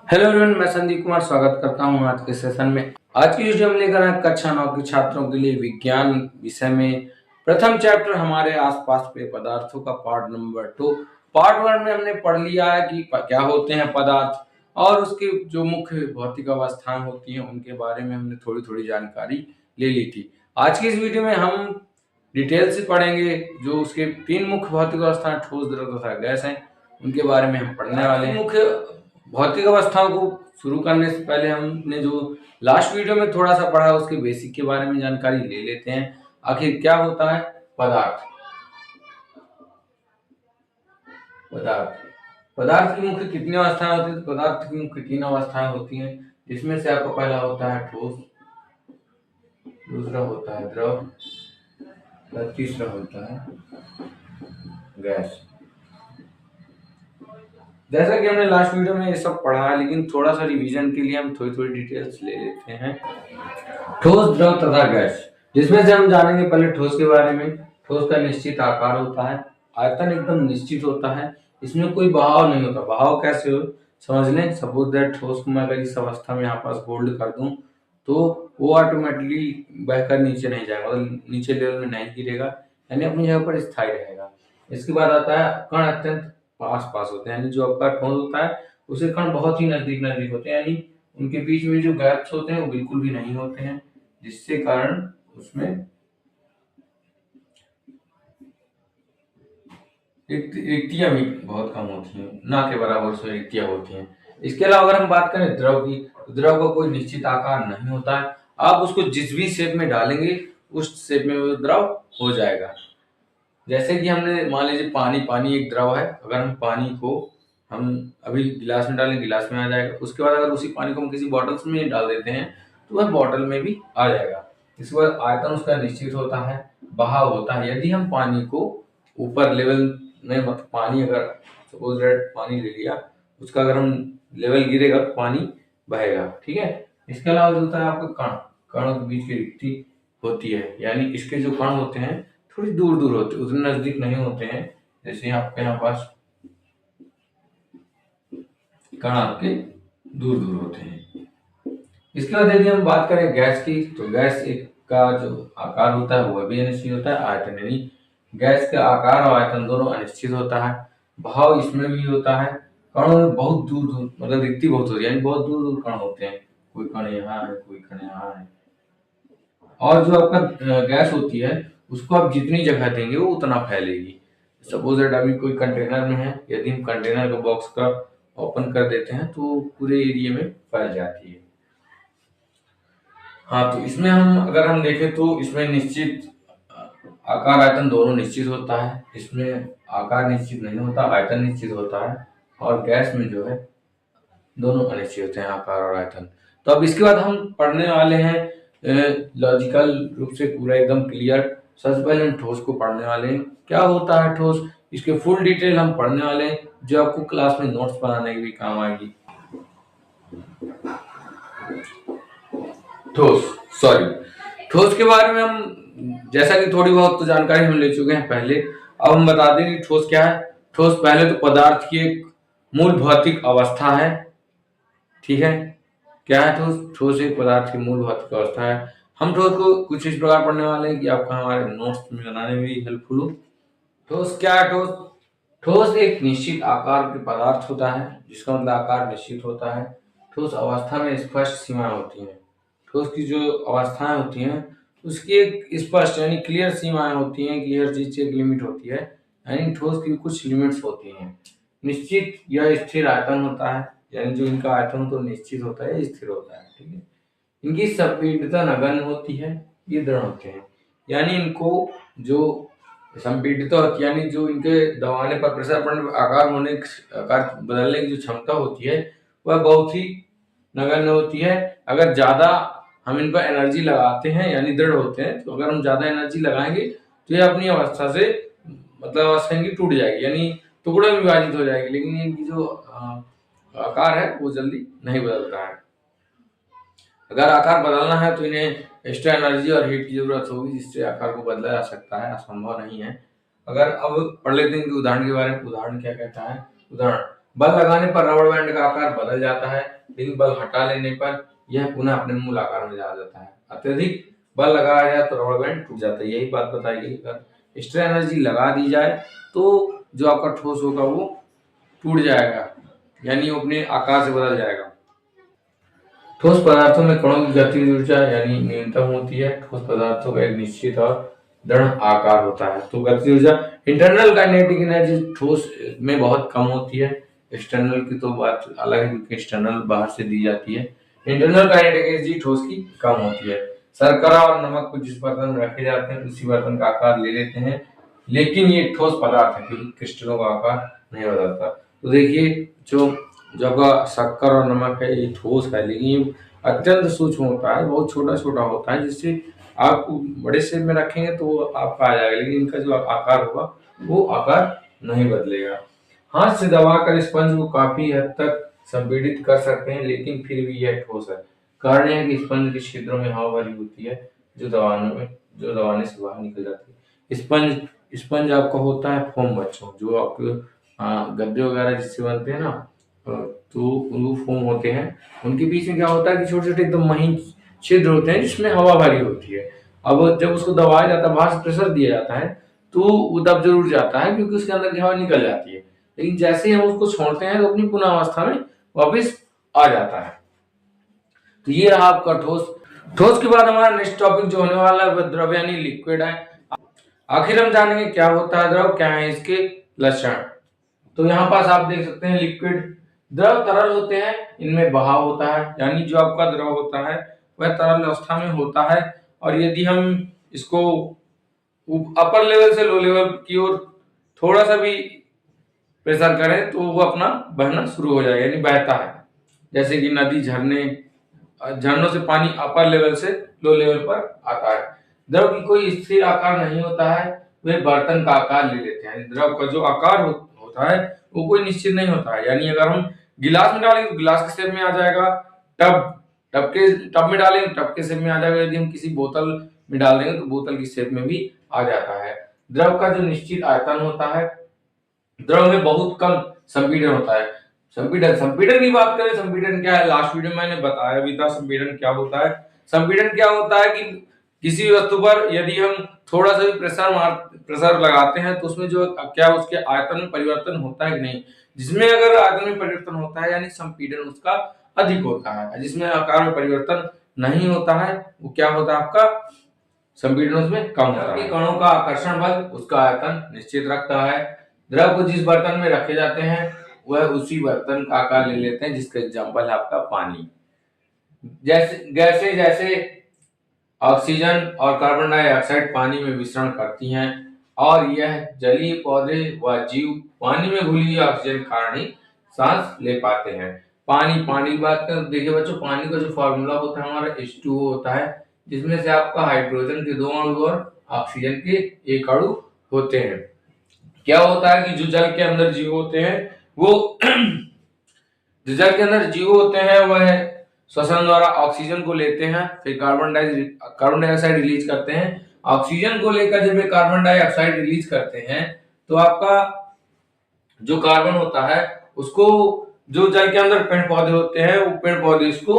Hello everyone, मैं संदीप कुमार स्वागत करता हूं आज के सेशन में। आज की वीडियो हम लेकर आए कक्षा 9 के छात्रों के लिए विज्ञान विषय में प्रथम चैप्टर हमारे आसपास के पदार्थों का पार्ट नंबर 2। पार्ट 1 में हमने पढ़ लिया है कि क्या होते हैं पदार्थ और उसकी जो मुख्य भौतिक अवस्थाएं होती हैं उनके बारे में हमने थोड़ी थोड़ी जानकारी ले ली थी। आज की इस वीडियो में हम डिटेल से पढ़ेंगे जो उसके तीन मुख्य भौतिक अवस्थाएं ठोस, द्रव तथा गैस हैं, उनके बारे में हम पढ़ने वाले हैं। मुख्य भौतिक अवस्थाओं को शुरू करने से पहले हमने जो लास्ट वीडियो में थोड़ा सा पढ़ा उसके बेसिक के बारे में जानकारी ले लेते हैं। आखिर क्या होता है पदार्थ। पदार्थ पदार्थ की मुख्य कितनी अवस्थाएं होती है? पदार्थ की मुख्य तीन अवस्थाएं होती हैं, जिसमें से आपका पहला होता है ठोस, दूसरा होता है द्रव और तीसरा होता है गैस। जैसा कि हमने लास्ट वीडियो में ये सब पढ़ा है, लेकिन थोड़ा सा रिवीजन के लिए हम थोड़ी थोड़ी डिटेल्स ले लेते हैं। ठोस, द्रव तथा गैस, जिसमें से हम जानेंगे पहले ठोस के बारे में। ठोस का निश्चित आकार होता है, आयतन एकदम निश्चित होता है, इसमें कोई बहाव नहीं होता। बहाव कैसे हो समझ लें। सपोज दैट ठोस को मैं अगर इस अवस्था में यहाँ पास होल्ड कर दूं तो वो ऑटोमेटिकली बहकर नीचे नहीं जाएगा, मतलब नीचे लेवल में नहीं गिरेगा, यानी अपनी जगह पर स्थायी रहेगा। इसके बाद आता है कण अत्यंत पास पास होते हैं, यानी जो आपका ठोस होता है उसे कण बहुत ही नजदीक नजदीक होते हैं, यानी उनके बीच में जो गैप्स होते हैं वो बिल्कुल भी नहीं होते हैं, जिससे कारण उसमें रिक्तियां भी बहुत कम होती हैं, ना के बराबर उसमें रिक्तियां होती हैं। इसके अलावा अगर हम बात करें द्रव की, तो द्रव का कोई निश्चित आकार नहीं होता है। आप उसको जिस भी शेप में डालेंगे उस शेप में वो द्रव हो जाएगा। जैसे कि हमने मान लीजिए पानी एक द्रव है, अगर हम पानी को हम अभी गिलास में डालें गिलास में आ जाएगा। उसके बाद अगर उसी पानी को हम किसी बॉटल्स में डाल देते हैं तो वह बॉटल में भी आ जाएगा। इसके बाद आयतन उसका निश्चित होता है, बहाव होता है। यदि हम पानी को ऊपर लेवल में, मतलब पानी अगर सपोज दैट पानी ले लिया, उसका अगर हम लेवल गिरेगा तो पानी बहेगा, ठीक है। इसके अलावा जो होता है आपका कण, कणों के बीच की रिक्ति होती है, यानी इसके जो कण होते हैं थोड़ी दूर दूर होते हैं, उतने नजदीक नहीं होते हैं। जैसे आपके यहाँ पास कण आपके दूर दूर होते हैं। इसके बाद यदि हम बात करें गैस की, तो गैस एक का जो आकार होता है वह भी अनिश्चित होता है। आयतन, यानी गैस का आकार और आयतन दोनों अनिश्चित होता है। भाव इसमें भी होता है। कणों में बहुत दूर दूर, मतलब रिक्ति बहुत होती है, यानी बहुत दूर दूर कण होते हैं। कोई कण यहाँ है, कोई कण यहाँ है। और जो आपका गैस होती है उसको आप जितनी जगह देंगे वो उतना फैलेगी। सपोज दैट अभी कोई कंटेनर में है, यदि हम कंटेनर का बॉक्स का ओपन कर देते हैं तो पूरे एरिया में फैल जाती है। हाँ, तो इसमें अगर हम देखें तो इसमें निश्चित आकार आयतन दोनों निश्चित होता है। इसमें आकार निश्चित नहीं होता, आयतन निश्चित होता है। और गैस में जो है दोनों अनिश्चित होते हैं, आकार और आयतन। तो अब इसके बाद हम पढ़ने वाले हैं लॉजिकल रूप से पूरा एकदम क्लियर। सबसे पहले हम ठोस को पढ़ने वाले हैं, क्या होता है ठोस, इसके फुल डिटेल हम पढ़ने वाले हैं, जो आपको क्लास में नोट्स बनाने के भी काम आएगी। ठोस, सॉरी, ठोस के बारे में हम जैसा कि थोड़ी बहुत तो जानकारी हम ले चुके हैं पहले। अब हम बता दें कि ठोस क्या है। ठोस पहले तो पदार्थ की एक मूल भौतिक अवस्था है, ठीक है। क्या है ठोस? ठोस एक पदार्थ की मूल भौतिक अवस्था है। हम ठोस को कुछ इस प्रकार पढ़ने वाले हैं कि आपका हमारे नोट्स में बनाने में भी हेल्पफुल हो। ठोस क्या है? ठोस ठोस एक निश्चित आकार के पदार्थ होता है, जिसका मतलब आकार निश्चित होता है। ठोस अवस्था में स्पष्ट सीमाएं होती हैं। ठोस की जो अवस्थाएं होती हैं उसकी एक स्पष्ट यानी क्लियर सीमाएं होती हैं कि हर चीज की एक लिमिट होती है, यानी ठोस की कुछ लिमिट्स होती हैं। निश्चित या स्थिर आयतन होता है, यानी जो इनका आयतन तो निश्चित होता है, स्थिर होता है, ठीक है। इनकी संपीड़ितता नगण्य होती है, ये दृढ़ होते हैं। यानी इनको जो संपीड़ितता होती है, यानी जो इनके दबाने पर, प्रेशर पड़ने पर आकार बदलने की जो क्षमता होती है वह बहुत ही नगण्य होती है। अगर ज्यादा हम इन पर एनर्जी लगाते हैं यानी दृढ़ होते हैं, तो अगर हम ज्यादा एनर्जी लगाएंगे तो ये अपनी अवस्था से, मतलब अवस्था इनकी टूट जाएगी, यानी टुकड़े में विभाजित हो जाएगी। लेकिन इनकी जो आकार है वो जल्दी नहीं बदलता है। अगर आकार बदलना है तो इन्हें एक्स्ट्रा एनर्जी और हीट की जरूरत होगी, जिससे आकार को बदला जा सकता है, असंभव नहीं है। अगर अब पढ़ लेते हैं कि उदाहरण के बारे में। उदाहरण क्या कहता है? उदाहरण, बल लगाने पर रबड़ बैंड का आकार बदल जाता है, लेकिन बल हटा लेने पर यह पुनः अपने मूल आकार में जा जाता है। अत्यधिक बल लगाया जाए तो रबड़ बैंड टूट जाता है। यही बात बताई गई। अगर एक्स्ट्रा एनर्जी लगा दी जाए तो जो आपका ठोस होगा वो टूट जाएगा, यानी वो अपने आकार से बदल जाएगा। ठोस पदार्थों में कणों की गतिज ऊर्जा यानी न्यूनतम होती है। ठोस पदार्थों का एक निश्चित और दृढ़ आकार होता है। तो गतिज ऊर्जा इंटरनल काइनेटिक एनर्जी ठोस में बहुत कम होती है। एक्सटर्नल की तो बात अलग है, क्योंकि एक्सटर्नल बाहर से दी जाती है। इंटरनल काइनेटिक एनर्जी ठोस की कम होती है। शर्करा और नमक को जिस बर्तन में रखे जाते हैं उसी बर्तन का आकार ले लेते हैं, लेकिन ये ठोस पदार्थ है क्योंकि क्रिस्टलों का आकार नहीं बदलता। तो देखिए, जो जगह शक्कर और नमक है ये ठोस है, लेकिन ये अत्यंत सूक्ष्म होता है, बहुत छोटा छोटा होता है, जिससे आप बड़े शेप में रखेंगे तो वो आपका आ जाएगा, लेकिन इनका जो आकार होगा वो आकार नहीं बदलेगा। हाथ से दबाकर स्पंज को काफी हद तक संपीड़ित कर सकते हैं, लेकिन फिर भी यह ठोस है। कारण यह है कि स्पंज के छिद्रों में हवा भरी होती है जो दबाने से बाहर निकल जाती है। स्पंज स्पंज आपका होता है फोम बच्चों, जो आपके गद्दे वगैरह जिससे बनते हैं ना, तो वो फोम होते हैं। उनके बीच में क्या होता है कि छोटे छोटे एकदम महीन छिद्र होते हैं जिसमें हवा भरी होती है। अब जब उसको दबाया जाता है, बाहर से प्रेशर दिया जाता है, तो वो दब जरूर जाता है क्योंकि उसके अंदर की हवा निकल जाती है, लेकिन जैसे ही हम उसको छोड़ते हैं तो अपनी पुनः अवस्था में वापस आ जाता है। तो ये रहा आपका ठोस। ठोस के बाद हमारा नेक्स्ट टॉपिक जो होने वाला है वह द्रव यानी लिक्विड है। आखिर हम जानेंगे क्या होता है द्रव, क्या है इसके लक्षण। तो यहाँ पास आप देख सकते हैं लिक्विड। द्रव तरल होते हैं, इनमें बहाव होता है, यानी जो आपका द्रव होता है वह तरल अवस्था में होता है, और यदि हम इसको अपर लेवल से लो लेवल की ओर थोड़ा सा भी प्रेशर करें तो वो अपना बहना शुरू हो जाएगा, यानी बहता है। जैसे कि नदी, झरने, झरनों से पानी अपर लेवल से लो लेवल पर आता है। द्रव की कोई स्थिर आकार नहीं होता है, वे बर्तन का आकार ले लेते हैं। द्रव का जो आकार होता है वो कोई निश्चित नहीं होता है, यानी अगर हम गिलास में डालेंगे तो गिलास के शेप में आ जाएगा। टब टब में डालेंगे टब के शेप में आ जाएगा। यदि हम किसी बोतल में डाल देंगे तो बोतल की शेप में भी आ जाता है। द्रव का जो निश्चित आयतन होता है, द्रव में बहुत कम संपीड़न होता है। संपीड़न की बात करें, संपीड़न क्या है, लास्ट वीडियो में मैंने बताया भी था संपीड़न क्या होता है। संपीड़न क्या होता है कि किसी वस्तु पर यदि हम थोड़ा सा भी प्रेशर लगाते हैं तो उसमें जो क्या उसके आयतन में परिवर्तन होता है कि नहीं। जिसमें अगर आयतन में परिवर्तन होता है यानी संपीड़न उसका अधिक होता है। जिसमें आकार में परिवर्तन नहीं होता है वो क्या होता है, आपका संपीड़न उसमें कम होता है। कणों का आकर्षण बल उसका आयतन निश्चित रखता है। द्रव को जिस बर्तन में रखे जाते हैं वह उसी बर्तन का आकार ले लेते हैं, जिसका एग्जाम्पल है आपका पानी। जैसे जैसे ऑक्सीजन और कार्बन डाइऑक्साइड पानी में मिश्रण करती हैं और यह जलीय पौधे व जीव पानी में घुली हुई ऑक्सीजन के कारण ही सांस ले पाते हैं। पानी की बात करें तो देखिए बच्चों, पानी का जो फॉर्मूला होता है हमारा H2O होता है, जिसमें से आपका हाइड्रोजन के 2 अणु और ऑक्सीजन के 1 अणु होते हैं। क्या होता है कि जो जल के अंदर जीव होते हैं वो जो जल के अंदर जीव होते हैं वह श्वसन द्वारा ऑक्सीजन को लेते हैं, फिर कार्बन डाइऑक्साइड रिलीज करते हैं। ऑक्सीजन को लेकर जब ये कार्बन डाइऑक्साइड रिलीज करते हैं तो आपका जो कार्बन होता है उसको जो जल के अंदर पेड़ पौधे होते हैं वो पेड़ पौधे इसको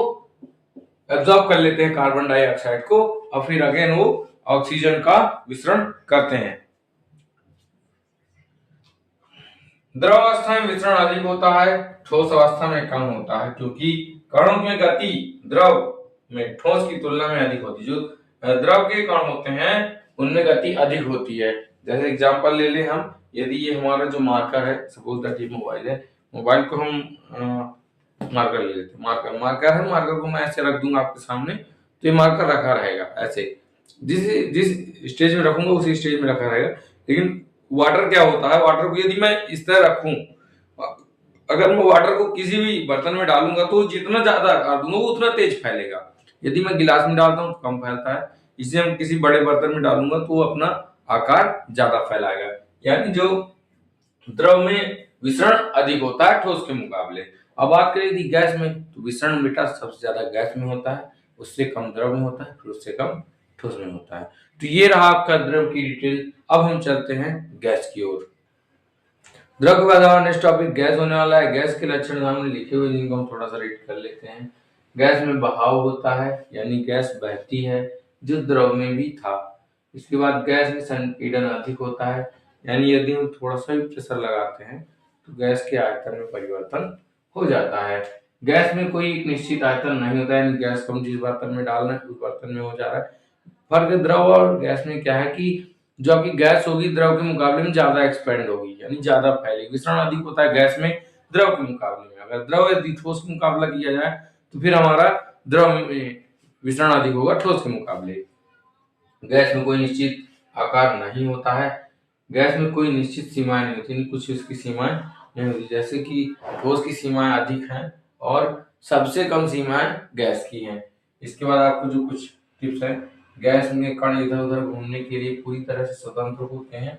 एब्जॉर्ब कर लेते हैं कार्बन डाइऑक्साइड को, और फिर अगेन वो ऑक्सीजन का विसरण करते हैं। द्रव अवस्था में विसरण अधिक होता है, ठोस अवस्था में कम होता है, क्योंकि कणों में गति द्रव में ठोस की तुलना में अधिक होती है। जो द्रव के कण होते हैं उनमें गति अधिक होती है। जैसे एग्जांपल ले ले हम, यदि ये हमारा जो मार्कर है, सपोज दैट ये मोबाइल है, मोबाइल को हम मार्कर ले लेते हैं। मार्कर को मैं ऐसे रख दूंगा आपके सामने तो ये मार्कर रखा रहेगा ऐसे। जिस स्टेज में रखूंगा उसी स्टेज में रखा रहेगा। लेकिन वाटर क्या होता है, वाटर को यदि मैं इस तरह रखूं, अगर मैं वाटर को किसी भी बर्तन में डालूंगा तो जितना ज्यादा आकार दूंगा वो उतना तेज फैलेगा। यदि मैं गिलास में डालता हूं तो कम फैलता है। इसे हम किसी बड़े बर्तन में डालूंगा तो वो अपना आकार ज्यादा फैलाएगा। यानी जो द्रव में विसरण अधिक होता है ठोस के मुकाबले। अब बात करें यदि गैस में, तो विसरण बेटा सबसे ज्यादा गैस में होता है, उससे कम द्रव में होता है, फिर उससे कम ठोस में होता है। तो ये रहा आपका द्रव की डिटेल। अब हम चलते हैं गैस की ओर। द्रव के बाद हमारा नेक्स्ट टॉपिक गैस होने वाला है। गैस के लक्षण हमने लिखे हुए जिनको हम थोड़ा सा रीड कर लेते हैं। गैस में बहाव होता है, यानी गैस बहती है, जो द्रव में भी था। इसके बाद गैस में संपीड़न अधिक होता है, यानी यदि हम थोड़ा सा भी प्रेशर लगाते हैं तो गैस के आयतन में परिवर्तन हो जाता है। गैस में कोई एक निश्चित आयतन नहीं होता है, यानी गैस को हम जिस बर्तन में डाल रहे हैं उस बर्तन में हो जा रहा है। फर्क द्रव और गैस में क्या है कि जो आपकी गैस होगी द्रव के मुकाबले में ज्यादा एक्सपेंड होगी, यानी ज्यादा फैलेगी। विसरण अधिक होता है गैस में द्रव के मुकाबले में। अगर द्रव यदि ठोस का मुकाबला किया जाए तो फिर हमारा द्रव में विसरण अधिक होगा ठोस के मुकाबले। गैस में कोई निश्चित आकार नहीं होता है। गैस में कोई निश्चित सीमाएं नहीं होती, कुछ उसकी सीमाएं नहीं होती। जैसे कि ठोस की सीमाएं अधिक हैं और सबसे कम सीमाएं गैस की हैं। इसके बाद आपको जो कुछ टिप्स हैं, गैस में कण इधर उधर घूमने के लिए पूरी तरह से स्वतंत्र होते हैं।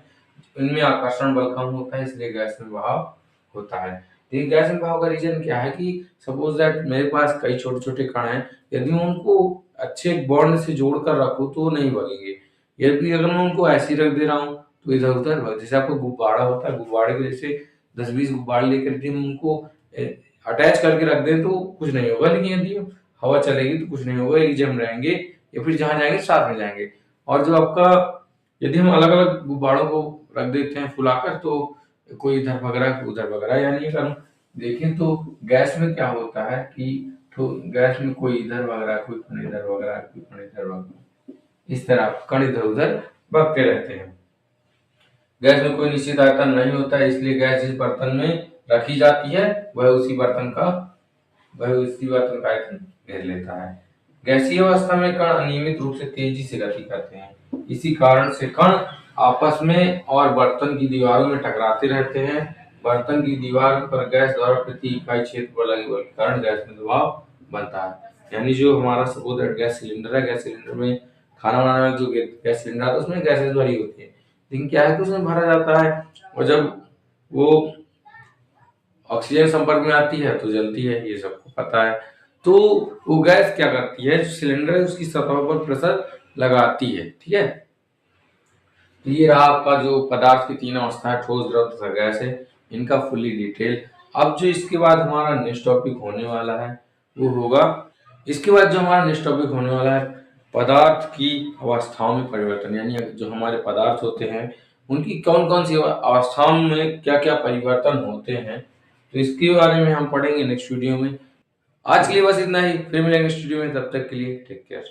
इनमें आकर्षण बल कम होता है, इसलिए गैस में बहाव होता है। लेकिन गैस में बहाव का रीजन क्या है कि सपोज दैट मेरे पास कई छोटे छोटे कण हैं, यदि मैं उनको अच्छे बॉन्ड से जोड़ कर रखूं तो वो नहीं भगेंगे। यदि अगर मैं उनको ऐसे ही रख दे रहा हूँ तो इधर उधर भग, जैसे आपको गुब्बारा होता है, गुब्बारे के जैसे 10-20 गुब्बारे लेकर यदि हम उनको अटैच करके रख दें तो कुछ नहीं होगा, लेकिन यदि हवा चलेगी तो कुछ नहीं होगा, एक जम रहेंगे या फिर जहां जाएंगे साथ में जाएंगे। और जो आपका यदि हम अलग अलग गुब्बारों को रख देते हैं फुलाकर तो कोई इधर भग रहा है कोई उधर भग रहा है। यानी अगर हम देखें तो गैस में क्या होता है कि तो गैस में कोई इधर भग रहा है, कोई कण इधर भग रहा है, कोई कण इधर भग रहा है, इस तरह कण इधर उधर भगते रहते हैं। गैस में कोई निश्चित आयतन नहीं होता है, इसलिए गैस जिस बर्तन में रखी जाती है वह उसी बर्तन का आयतन घेर लेता है। गैसीय अवस्था में कण अनियमित रूप से तेजी से गति करते हैं। इसी कारण से कण आपस में और बर्तन की दीवारों में टकराते रहते हैं। बर्तन की दीवार पर गैस द्वारा प्रति इकाई क्षेत्र पर लगे बल के कारण गैस में दबाव बनता है। यानी जो हमारा सपोज गैस सिलेंडर है, गैस सिलेंडर में खाना बनाने वाला जो गैस सिलेंडर है उसमें गैसेस भरी होती है, लेकिन क्या है कि उसमें भरा जाता है और जब वो ऑक्सीजन संपर्क में आती है तो जलती है, ये सबको पता है। तो वो गैस क्या करती है, जो सिलेंडर है उसकी सतह पर प्रेशर लगाती है। ठीक है, तो ये रहा आपका जो पदार्थ की तीन अवस्था है, ठोस द्रव तथा गैस है, इनका फुल्ली डिटेल। अब जो इसके बाद हमारा नेक्स्ट टॉपिक होने वाला है वो होगा, इसके बाद जो हमारा नेक्स्ट टॉपिक होने वाला है पदार्थ की अवस्थाओं में परिवर्तन, यानी जो हमारे पदार्थ होते हैं उनकी कौन कौन सी अवस्थाओं में क्या क्या परिवर्तन होते हैं, तो इसके बारे में हम पढ़ेंगे नेक्स्ट वीडियो में। आज के लिए बस इतना ही, फिर मिलेंगे नेक्स्ट वीडियो में, तब तक के लिए टेक केयर।